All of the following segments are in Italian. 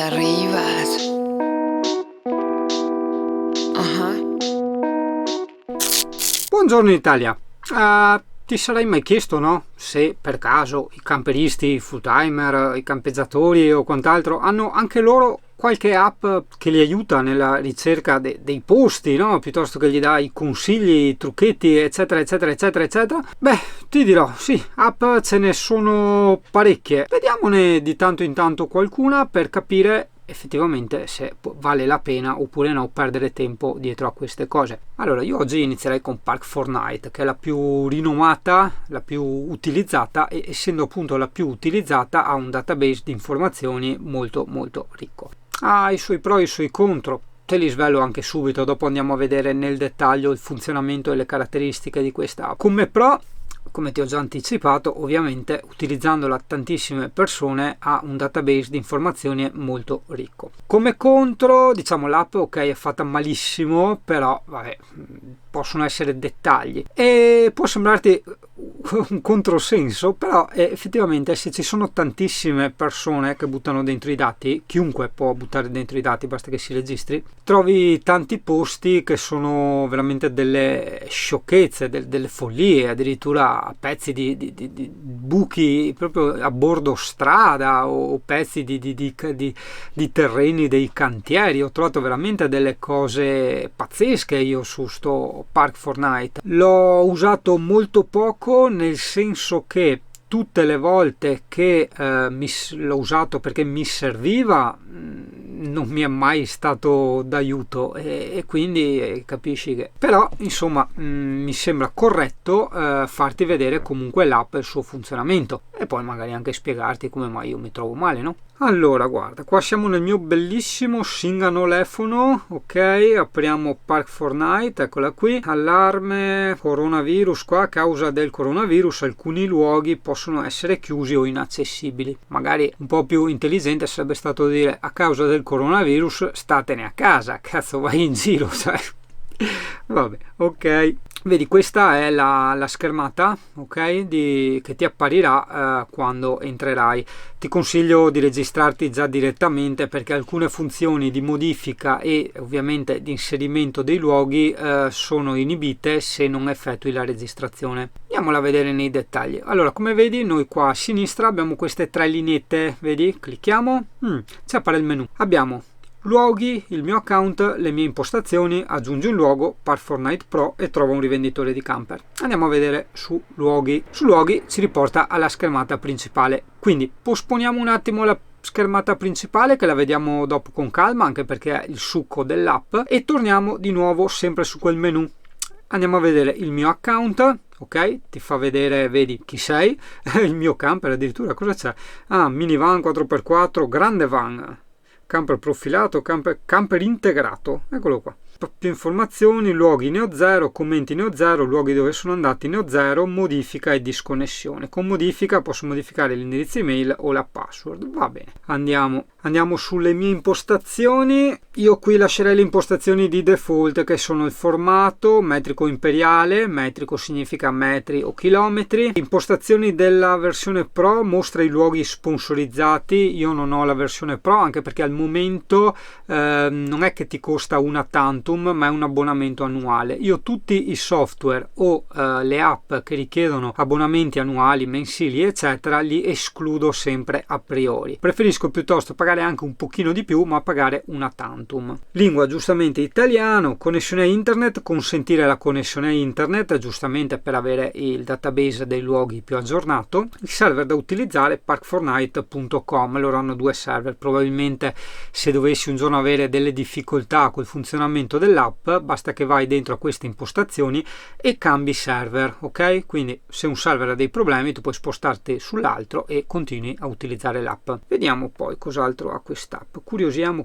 arrivas. Buongiorno Italia. Ti sarai mai chiesto, no? Se per caso i camperisti, i full timer, i campeggiatori o quant'altro hanno anche loro qualche app che li aiuta nella ricerca dei posti, no? Piuttosto che gli dà i consigli, i trucchetti, eccetera, eccetera, eccetera, eccetera. Beh, ti dirò, sì, app ce ne sono parecchie. Vediamone di tanto in tanto qualcuna per capire effettivamente se vale la pena oppure no perdere tempo dietro a queste cose. Allora, io oggi inizierei con Park4Night, che è la più rinomata, la più utilizzata, e essendo appunto la più utilizzata ha un database di informazioni molto molto ricco. Ha i suoi pro e i suoi contro. Te li svelo anche subito, dopo andiamo a vedere nel dettaglio il funzionamento e le caratteristiche di questa app. Come pro, come ti ho già anticipato, ovviamente utilizzandola tantissime persone ha un database di informazioni molto ricco. Come contro, diciamo, l'app ok è fatta malissimo, però vabbè, possono essere dettagli e può sembrarti un controsenso, però effettivamente se ci sono tantissime persone che buttano dentro i dati, chiunque può buttare dentro i dati, basta che si registri, trovi tanti posti che sono veramente delle sciocchezze, delle follie, addirittura pezzi di buchi proprio a bordo strada o pezzi di terreni dei cantieri. Ho trovato veramente delle cose pazzesche io su sto Park4Night. L'ho usato molto poco, nel senso che tutte le volte che l'ho usato perché mi serviva non mi è mai stato d'aiuto e quindi capisci che però insomma mi sembra corretto farti vedere comunque l'app e il suo funzionamento e poi magari anche spiegarti come mai io mi trovo male, no? Allora, guarda, qua siamo nel mio bellissimo singanolefono, ok, apriamo Park4Night, eccola qui, allarme coronavirus. Qua a causa del coronavirus alcuni luoghi possono essere chiusi o inaccessibili. Magari un po' più intelligente sarebbe stato dire a causa del coronavirus statene a casa, cazzo vai in giro, cioè. Vabbè, ok. Vedi, questa è la schermata, ok, che ti apparirà quando entrerai. Ti consiglio di registrarti già direttamente perché alcune funzioni di modifica e ovviamente di inserimento dei luoghi sono inibite se non effettui la registrazione. Andiamola a vedere nei dettagli. Allora, come vedi, noi qua a sinistra abbiamo queste tre lineette, vedi? Clicchiamo, ci appare il menu. Abbiamo luoghi, il mio account, le mie impostazioni, aggiungi un luogo, Park4Night Pro e trova un rivenditore di camper. Andiamo a vedere su luoghi. Su luoghi ci riporta alla schermata principale. Quindi posponiamo un attimo la schermata principale che la vediamo dopo con calma, anche perché è il succo dell'app, e torniamo di nuovo sempre su quel menu. Andiamo a vedere il mio account. Ok, ti fa vedere, vedi chi sei, il mio camper addirittura, cosa c'è? Ah, minivan 4x4, grande van, camper profilato, camper integrato, eccolo qua. Più informazioni, luoghi ne ho 0, commenti ne ho 0, luoghi dove sono andati ne ho 0, modifica e disconnessione. Con modifica posso modificare l'indirizzo email o la password. Va bene, andiamo sulle mie impostazioni. Io qui lascerei le impostazioni di default, che sono il formato metrico imperiale, metrico significa metri o chilometri. Impostazioni della versione Pro, mostra i luoghi sponsorizzati. Io non ho la versione Pro anche perché al momento non è che ti costa una tantum, ma è un abbonamento annuale. Io tutti i software o le app che richiedono abbonamenti annuali, mensili eccetera li escludo sempre a priori. Preferisco piuttosto pagare anche un pochino di più ma pagare una tantum. Lingua giustamente italiano, connessione internet, consentire la connessione internet giustamente per avere il database dei luoghi più aggiornato. Il server da utilizzare park4night.com, loro hanno due server. Probabilmente se dovessi un giorno avere delle difficoltà col funzionamento dell'app basta che vai dentro a queste impostazioni e cambi server, ok? Quindi se un server ha dei problemi tu puoi spostarti sull'altro e continui a utilizzare l'app. Vediamo poi cos'altro ha quest'app. Curiosiamo.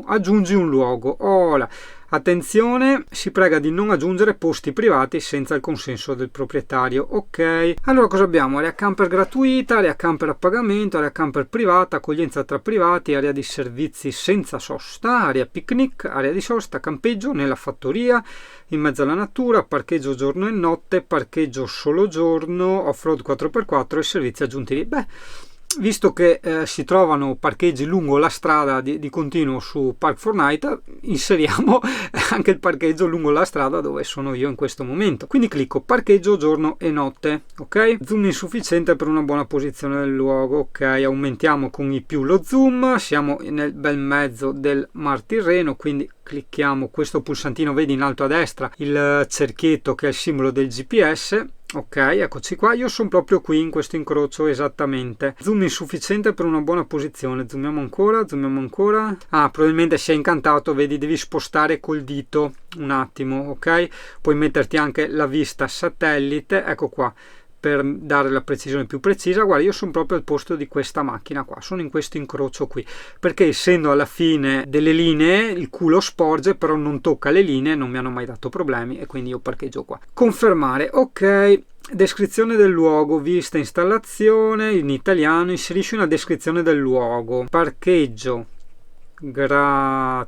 Aggiungi un luogo. Ora, attenzione, si prega di non aggiungere posti privati senza il consenso del proprietario. Ok, allora cosa abbiamo? Area camper gratuita, area camper a pagamento, area camper privata, accoglienza tra privati, area di servizi senza sosta, area picnic, area di sosta, campeggio nella fattoria, in mezzo alla natura, parcheggio giorno e notte, parcheggio solo giorno, off-road 4x4 e servizi aggiuntivi. Beh, visto che si trovano parcheggi lungo la strada di continuo su Park4Night, inseriamo anche il parcheggio lungo la strada dove sono io in questo momento. Quindi clicco parcheggio giorno e notte, ok? Zoom insufficiente per una buona posizione del luogo, ok? Aumentiamo con i più lo zoom, siamo nel bel mezzo del Mar Tirreno, quindi clicchiamo questo pulsantino, vedi in alto a destra il cerchietto che è il simbolo del GPS. Ok, eccoci qua, io sono proprio qui in questo incrocio esattamente. Zoom insufficiente per una buona posizione. Zoomiamo ancora, zoomiamo ancora. Ah, probabilmente sei incantato, vedi, devi spostare col dito un attimo, ok? Puoi metterti anche la vista satellite, ecco qua, per dare la precisione più precisa. Guarda, io sono proprio al posto di questa macchina qua, sono in questo incrocio qui, perché essendo alla fine delle linee il culo sporge, però non tocca le linee, non mi hanno mai dato problemi e quindi io parcheggio qua. Confermare, ok. Descrizione del luogo, vista, installazione, in italiano, inserisci una descrizione del luogo. Parcheggio gratuito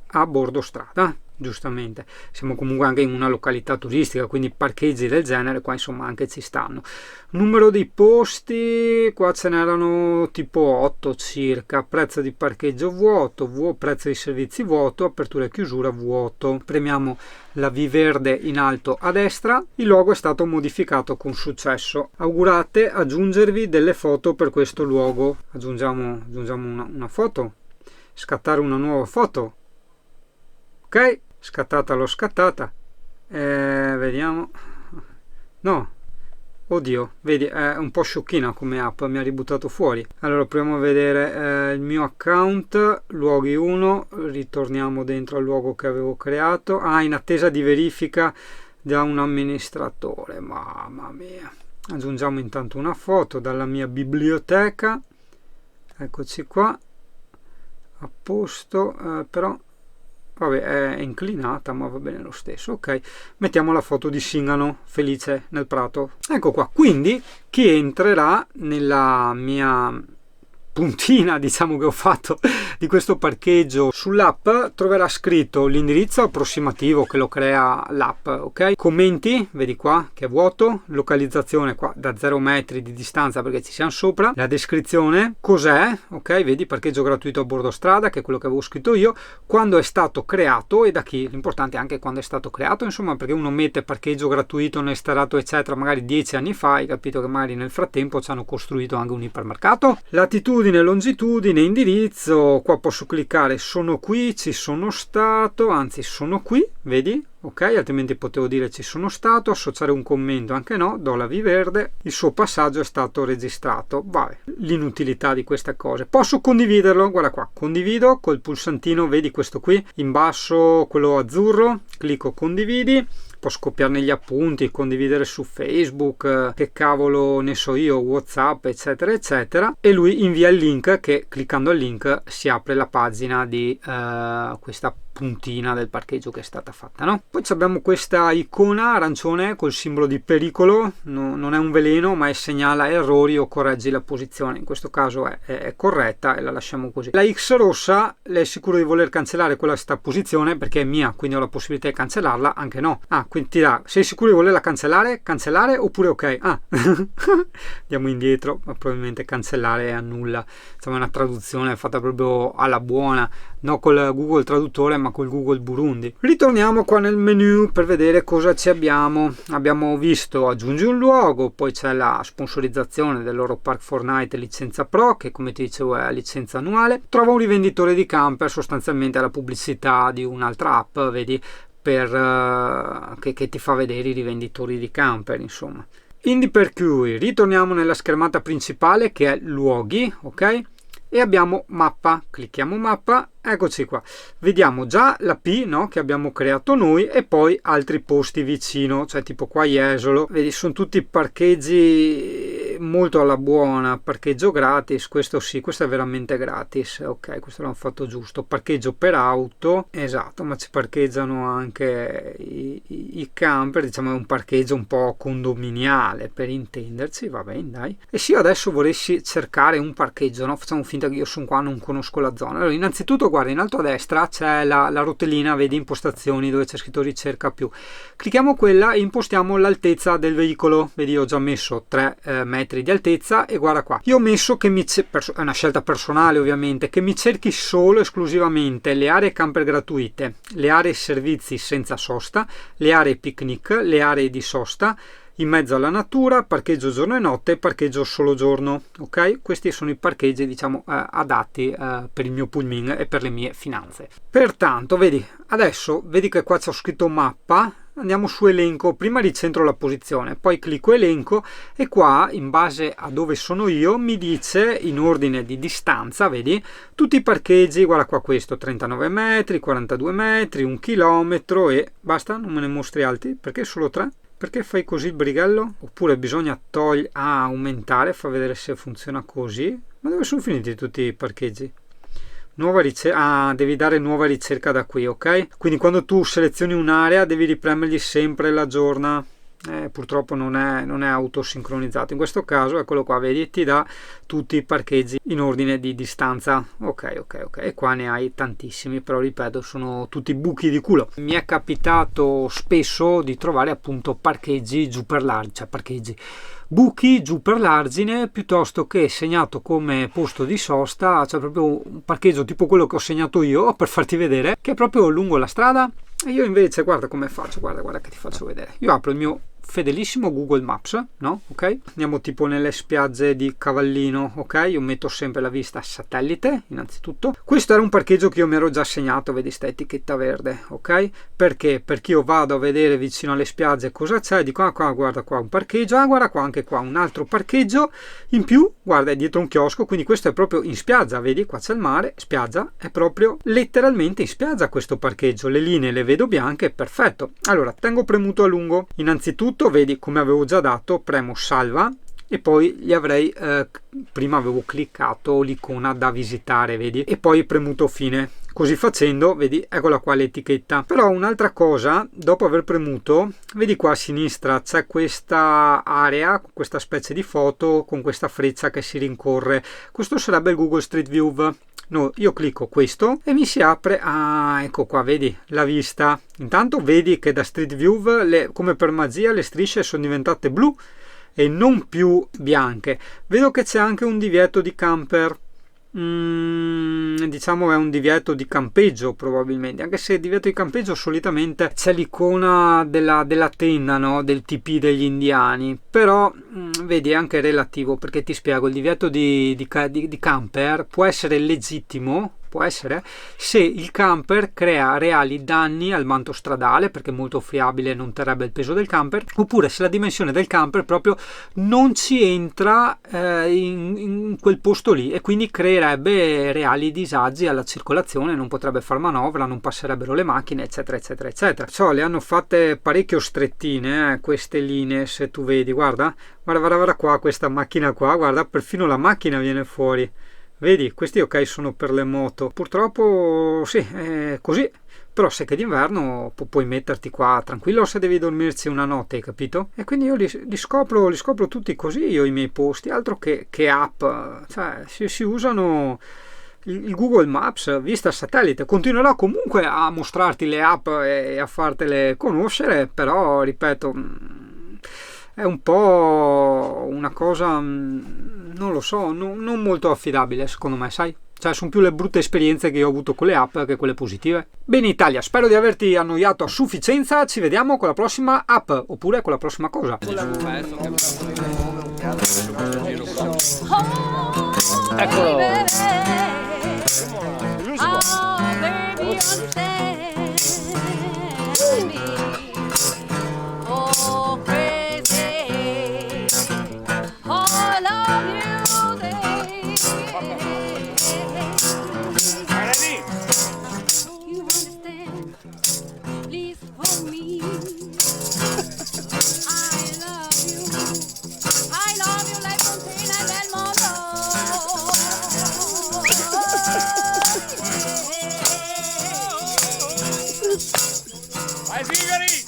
a bordo strada. Giustamente, siamo comunque anche in una località turistica, quindi parcheggi del genere qua insomma anche ci stanno. Numero dei posti, qua ce n'erano tipo 8 circa. Prezzo di parcheggio vuoto, prezzo di servizi vuoto, apertura e chiusura vuoto. Premiamo la V verde in alto a destra. Il logo è stato modificato con successo. Augurate aggiungervi delle foto per questo luogo. Aggiungiamo una foto, scattare una nuova foto. Ok, scattata, l'ho scattata. Vediamo. No, oddio, vedi, è un po' sciocchina come app, mi ha ributtato fuori. Allora proviamo a vedere il mio account, luoghi 1, ritorniamo dentro al luogo che avevo creato. Ah, in attesa di verifica da un amministratore, mamma mia. Aggiungiamo intanto una foto dalla mia biblioteca. Eccoci qua, a posto, però vabbè, è inclinata ma va bene lo stesso. Ok, mettiamo la foto di Singano felice nel prato. Ecco qua, quindi chi entrerà nella mia puntina, diciamo, che ho fatto di questo parcheggio sull'app troverà scritto l'indirizzo approssimativo che lo crea l'app, ok? Commenti, vedi qua che è vuoto, localizzazione qua da 0 metri di distanza perché ci siamo sopra, la descrizione, cos'è, ok? Vedi, parcheggio gratuito a bordo strada, che è quello che avevo scritto io, quando è stato creato e da chi, l'importante è anche quando è stato creato, insomma, perché uno mette parcheggio gratuito, non installato eccetera magari 10 anni fa, hai capito che magari nel frattempo ci hanno costruito anche un ipermercato. Latitudine, longitudine, indirizzo, qua posso cliccare sono qui, ci sono stato, anzi sono qui, vedi? Ok, altrimenti potevo dire ci sono stato, associare un commento, anche no, do la V verde, il suo passaggio è stato registrato. Vabbè, l'inutilità di queste cose. Posso condividerlo, guarda qua, condivido col pulsantino, vedi questo qui, in basso quello azzurro, clicco condividi. Posso copiarne gli appunti, condividere su Facebook, che cavolo ne so io, WhatsApp, eccetera, eccetera. E lui invia il link che cliccando al link si apre la pagina di questa puntina del parcheggio che è stata fatta, no? Poi abbiamo questa icona arancione col simbolo di pericolo, non è un veleno ma segnala errori o correggi la posizione, in questo caso è corretta e la lasciamo così. La X rossa, lei è sicuro di voler cancellare questa posizione perché è mia, quindi ho la possibilità di cancellarla, anche no. Ah, quindi ti dà, sei sicuro di volerla cancellare oppure ok? Ah, andiamo indietro, ma probabilmente cancellare e annulla, insomma è una traduzione fatta proprio alla buona, no col Google Traduttore ma col Google Burundi. Ritorniamo qua nel menu per vedere cosa ci abbiamo. Abbiamo visto aggiungi un luogo, poi c'è la sponsorizzazione del loro Park4Night licenza Pro, che come ti dicevo è licenza annuale. Trova un rivenditore di camper, sostanzialmente è la pubblicità di un'altra app, vedi, che ti fa vedere i rivenditori di camper, insomma. Quindi per cui ritorniamo nella schermata principale che è luoghi, ok? E abbiamo mappa, clicchiamo mappa, eccoci qua, vediamo già la P, no, che abbiamo creato noi e poi altri posti vicino, cioè tipo qua Jesolo, vedi sono tutti parcheggi molto alla buona, parcheggio gratis, questo sì, questo è veramente gratis, ok, questo l'hanno fatto giusto, parcheggio per auto, esatto, ma ci parcheggiano anche i camper, diciamo è un parcheggio un po' condominiale per intenderci, va bene dai. E se io adesso volessi cercare un parcheggio, no, facciamo finta che io sono qua, non conosco la zona, allora innanzitutto guarda in alto a destra c'è la rotellina, vedi impostazioni dove c'è scritto ricerca più, clicchiamo quella e impostiamo l'altezza del veicolo, vedi ho già messo 3 metri metri di altezza. E guarda qua, io ho messo che è una scelta personale ovviamente, che mi cerchi solo esclusivamente le aree camper gratuite, le aree servizi senza sosta, le aree picnic, le aree di sosta, in mezzo alla natura, parcheggio giorno e notte, parcheggio solo giorno. Ok, questi sono i parcheggi, diciamo, adatti per il mio pulmino e per le mie finanze. Pertanto vedi, adesso vedi che qua c'ho scritto mappa. Andiamo su elenco, prima ricentro la posizione, poi clicco elenco e qua in base a dove sono io mi dice in ordine di distanza, vedi, tutti i parcheggi. Guarda qua, questo 39 metri, 42 metri, 1 chilometro e basta. Non me ne mostri altri, perché solo 3? Perché fai così il brighello? Oppure bisogna togliere, aumentare, fa vedere se funziona così. Ma dove sono finiti tutti i parcheggi? Nuova ricerca, devi dare nuova ricerca da qui, ok? Quindi quando tu selezioni un'area devi ripremergli sempre la giorna. Purtroppo non è autosincronizzato. In questo caso, eccolo qua, vedi, ti dà tutti i parcheggi in ordine di distanza. Ok. E qua ne hai tantissimi, però ripeto, sono tutti buchi di culo. Mi è capitato spesso di trovare appunto parcheggi giù per l'argine, cioè parcheggi, buchi giù per l'argine, piuttosto che segnato come posto di sosta, cioè proprio un parcheggio tipo quello che ho segnato io, per farti vedere, che è proprio lungo la strada. E io invece, guarda come faccio, guarda che ti faccio vedere. Io apro il mio fedelissimo Google Maps, no? Ok, andiamo tipo nelle spiagge di Cavallino, ok, io metto sempre la vista satellite innanzitutto. Questo era un parcheggio che io mi ero già segnato, vedi sta etichetta verde, ok, perché io vado a vedere vicino alle spiagge cosa c'è, dico qua, guarda qua un parcheggio, guarda qua, anche qua un altro parcheggio in più, guarda, è dietro un chiosco, quindi questo è proprio in spiaggia, vedi, qua c'è il mare, spiaggia, è proprio letteralmente in spiaggia questo parcheggio, le linee le vedo bianche, perfetto. Allora tengo premuto a lungo, innanzitutto vedi, come avevo già dato, premo salva e poi gli avrei prima avevo cliccato l'icona da visitare, vedi, e poi premuto fine. Così facendo, vedi, eccola qua l'etichetta. Però un'altra cosa, dopo aver premuto, vedi qua a sinistra c'è questa area, questa specie di foto con questa freccia che si rincorre. Questo sarebbe il Google Street View. No, io clicco questo e mi si apre, ecco qua, vedi la vista. Intanto vedi che da Street View come per magia le strisce sono diventate blu e non più bianche. Vedo che c'è anche un divieto di camper, diciamo è un divieto di campeggio probabilmente, anche se il divieto di campeggio solitamente c'è l'icona della tenda, no? Del TP degli indiani, però vedi è anche relativo, perché ti spiego, il divieto di camper può essere legittimo, può essere se il camper crea reali danni al manto stradale, perché è molto friabile e non terrebbe il peso del camper, oppure se la dimensione del camper proprio non ci entra in quel posto lì e quindi creerebbe reali disagi alla circolazione, non potrebbe far manovra, non passerebbero le macchine, eccetera eccetera eccetera. Ciò le hanno fatte parecchio strettine queste linee, se tu vedi, guarda qua, questa macchina qua, guarda, perfino la macchina viene fuori. Vedi, questi ok sono per le moto, purtroppo sì, è così, però se che d'inverno puoi metterti qua tranquillo se devi dormirci una notte, hai capito? E quindi io li scopro tutti così, io i miei posti, altro che app, cioè si usano il Google Maps vista satellite. Continuerò comunque a mostrarti le app e a fartele conoscere, però ripeto, è un po' una cosa, non lo so, non molto affidabile secondo me, sai? Cioè sono più le brutte esperienze che io ho avuto con le app che quelle positive. Bene Italia, spero di averti annoiato a sufficienza, ci vediamo con la prossima app oppure con la prossima cosa. Eccolo. Vai Sigari!